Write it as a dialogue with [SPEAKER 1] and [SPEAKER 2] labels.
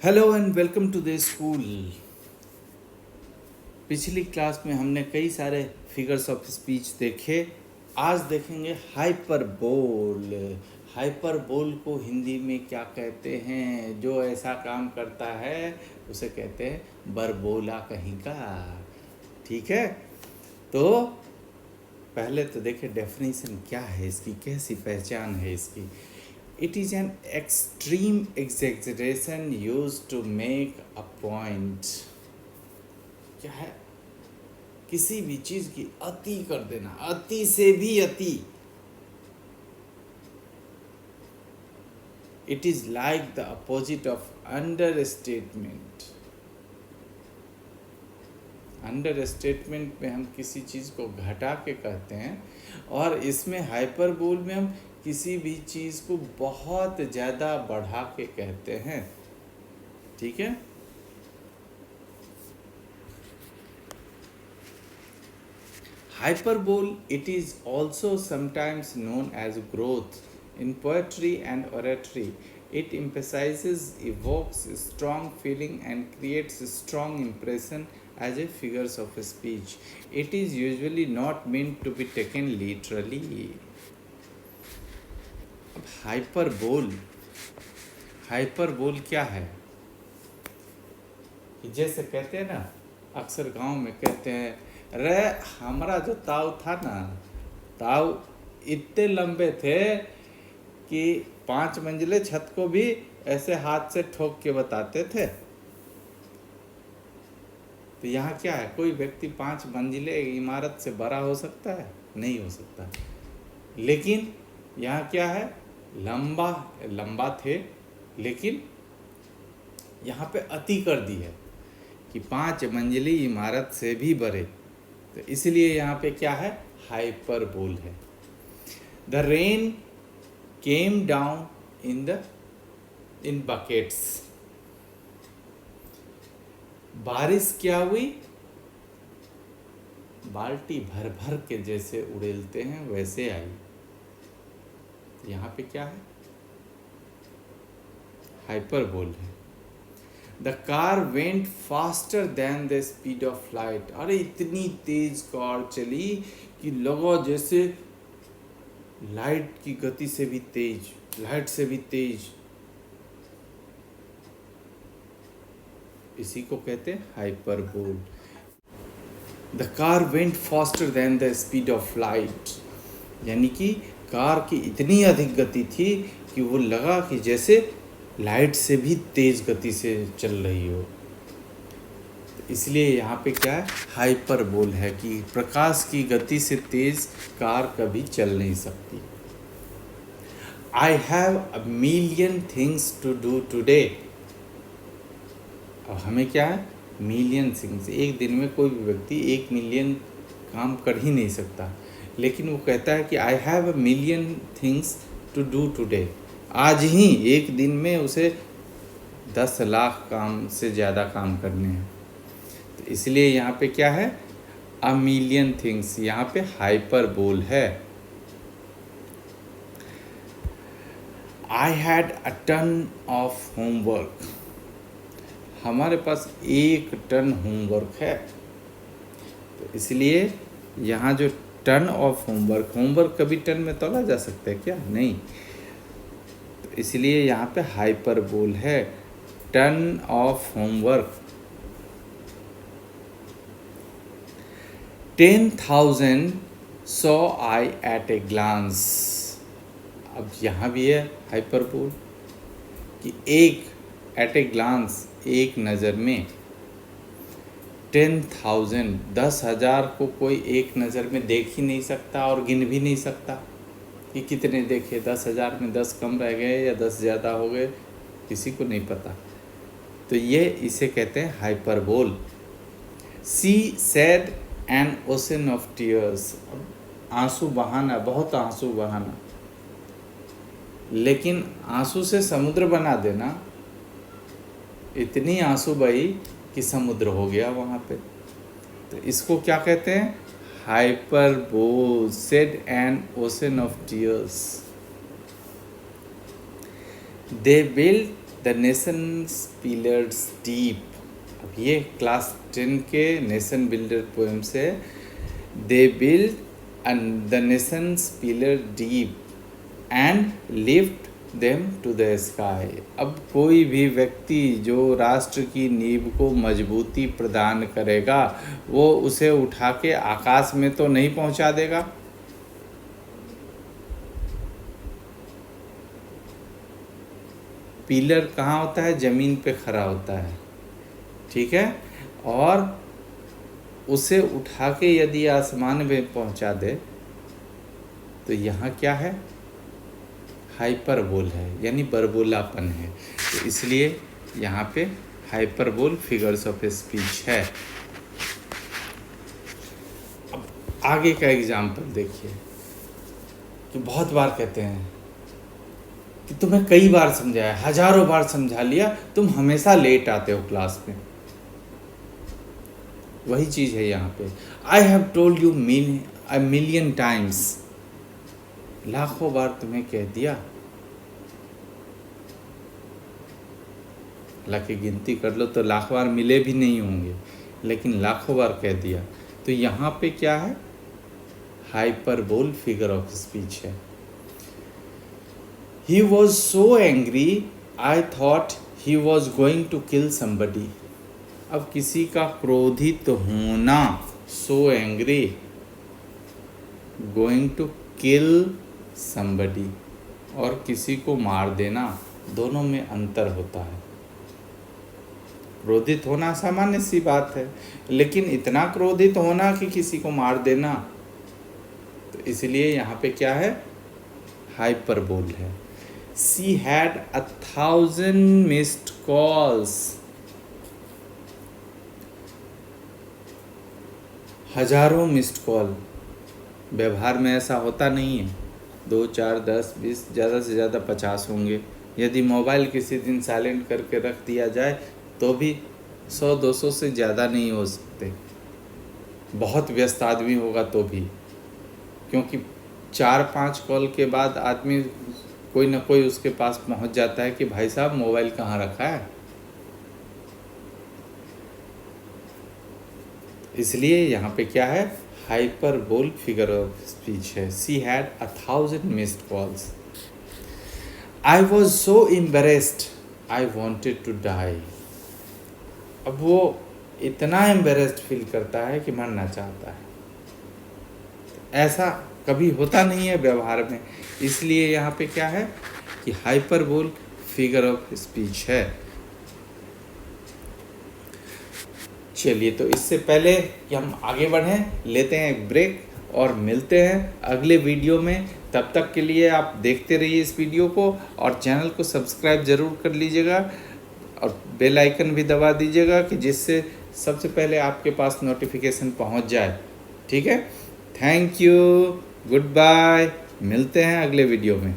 [SPEAKER 1] Hello and welcome to the school. पिछली class में हमने कई सारे फिगर्स ऑफ स्पीच देखे। आज देखेंगे हाइपरबोल। हाइपरबोल को हिंदी में क्या कहते हैं? जो ऐसा काम करता है उसे कहते हैं बरबोला कहीं का। ठीक है, तो पहले तो देखें डेफिनेशन क्या है इसकी, कैसी पहचान है इसकी। It is an extreme exaggeration use to make a point. क्या है? किसी भी चीज की अति कर देना, अति से भी अति। It is like the opposite of under statement. Under statement में हम किसी चीज को घटा के कहते हैं, और इसमें हाइपरबोल में हम किसी भी चीज को बहुत ज्यादा बढ़ा के कहते हैं। ठीक है, hyperbole, it is also sometimes known as growth. In poetry and oratory, it emphasizes, evokes strong feeling and creates a strong impression as a figures of speech. It is usually not meant to be taken literally. अब hyperbole क्या है? जैसे कहते हैं ना, अक्सर गांव में कहते हैं, अरे हमारा जो ताऊ था ना, ताऊ इतने लंबे थे कि 5 मंजिले छत को भी ऐसे हाथ से ठोक के बताते थे। तो यहाँ क्या है? कोई व्यक्ति 5 मंजिले इमारत से बड़ा हो सकता है? नहीं हो सकता। लेकिन यहाँ क्या है? लंबा थे, लेकिन यहाँ पे अति कर दी है कि 5 मंजिली इमारत से भी बड़े। तो इसलिए यहाँ पे क्या है? हाइपरबोल है। The rain came down in buckets. बारिश क्या हुई? बाल्टी भर भर के जैसे उड़ेलते हैं वैसे आई। तो यहाँ पे क्या है? हाइपरबोल है। The car went faster than the speed of light. अरे इतनी तेज कार चली कि लगा जैसे लाइट की गति से भी तेज, लाइट से भी तेज। इसी को कहते हैं hyperbole. The car went faster than the speed of light, यानी कि कार की इतनी अधिक गति थी कि वो लगा कि जैसे लाइट से भी तेज गति से चल रही हो। तो इसलिए यहाँ पे क्या है? हाइपरबोल है कि प्रकाश की गति से तेज कार कभी चल नहीं सकती। I have a million things to do today. अब हमें क्या है? Million things. एक दिन में कोई भी व्यक्ति 1 मिलियन काम कर ही नहीं सकता, लेकिन वो कहता है कि I have a million things to do today. आज ही एक दिन में उसे 10 लाख काम से ज़्यादा काम करने हैं। तो इसलिए यहाँ पे क्या है? A million things. यहाँ पे हाइपरबोल है। I had a ton of homework. हमारे पास 1 टन होमवर्क है। तो इसलिए यहाँ जो टन ऑफ होमवर्क कभी टन में तोला जा सकता है क्या? नहीं। तो इसलिए यहाँ पे हाइपरबोल है। Ton of homework. 10,000 saw I at a glance. अब यहाँ भी है हाइपरबोल कि एक एट ए ग्लांस, एक नज़र में। 10,000, 10,000 को कोई एक नज़र में देख ही नहीं सकता और गिन भी नहीं सकता कि कितने देखे। 10,000 में 10 कम रह गए या 10 ज़्यादा हो गए, किसी को नहीं पता। तो ये इसे कहते हैं hyperbole. She said an ocean of tears. आंसू बहाना, बहुत आंसू बहाना। लेकिन आंसू से समुद्र बना देना, इतनी आंसू बही कि समुद्र हो गया वहाँ पे। तो इसको क्या कहते हैं? Hyperbole. Said N ocean of tears. They built the Nations pillars deep. अब ये क्लास 10 के नेशन बिल्डर पोएम से। They build and the nations pillar deep and lift them to the sky। अब कोई भी व्यक्ति जो राष्ट्र की नींव को मजबूती प्रदान करेगा वो उसे उठा के आकाश में तो नहीं पहुंचा देगा। पिलर कहाँ होता है? जमीन पे खड़ा होता है, ठीक है। और उसे उठा के यदि आसमान में पहुंचा दे तो यहाँ क्या है? हाइपरबोल है, यानी बरबोलापन है। तो इसलिए यहाँ पे हाइपरबोल फिगर्स ऑफ स्पीच है। अब आगे का एग्जाम्पल देखिए कि बहुत बार कहते हैं कि तुम्हें कई बार समझाया, हजारों बार समझा लिया, तुम हमेशा लेट आते हो क्लास में। वही चीज़ है यहाँ पे। I have told you a million times। लाखों बार तुम्हें कह दिया, हालांकि गिनती कर लो तो लाख बार मिले भी नहीं होंगे, लेकिन लाखों बार कह दिया। तो यहाँ पे क्या है? हाइपरबोल फिगर ऑफ स्पीच है। He was so angry, I thought he was going to kill somebody। अब किसी का क्रोधित होना, so angry, going to kill somebody, और किसी को मार देना, दोनों में अंतर होता है। क्रोधित होना सामान्य सी बात है, लेकिन इतना क्रोधित होना कि किसी को मार देना, तो इसलिए यहाँ पे क्या है? हाइपरबोल है। She had 1,000 missed calls। हजारों मिस्ड कॉल। व्यवहार में ऐसा होता नहीं है, 2, 4, 10, 20, ज़्यादा से ज़्यादा 50 होंगे। यदि मोबाइल किसी दिन साइलेंट करके रख दिया जाए तो भी 100-200 से ज़्यादा नहीं हो सकते। बहुत व्यस्त आदमी होगा तो भी, क्योंकि 4-5 कॉल के बाद आदमी कोई ना कोई उसके पास पहुंच जाता है कि भाई साहब मोबाइल कहाँ रखा है। इसलिए यहाँ पे क्या है? हाइपरबोल फिगर ऑफ स्पीच है। She had 1,000 missed calls. I was so embarrassed, I wanted to die. अब वो इतना एम्बेरेस्ड फील करता है कि मरना चाहता है। ऐसा कभी होता नहीं है व्यवहार में, इसलिए यहाँ पे क्या है कि हाइपरबोल फिगर ऑफ स्पीच है। चलिए, तो इससे पहले कि हम आगे बढ़ें, लेते हैं एक ब्रेक और मिलते हैं अगले वीडियो में। तब तक के लिए आप देखते रहिए इस वीडियो को, और चैनल को सब्सक्राइब ज़रूर कर लीजिएगा और बेल आइकन भी दबा दीजिएगा कि जिससे सबसे पहले आपके पास नोटिफिकेशन पहुंच जाए। ठीक है, थैंक यू, गुड बाय, मिलते हैं अगले वीडियो में।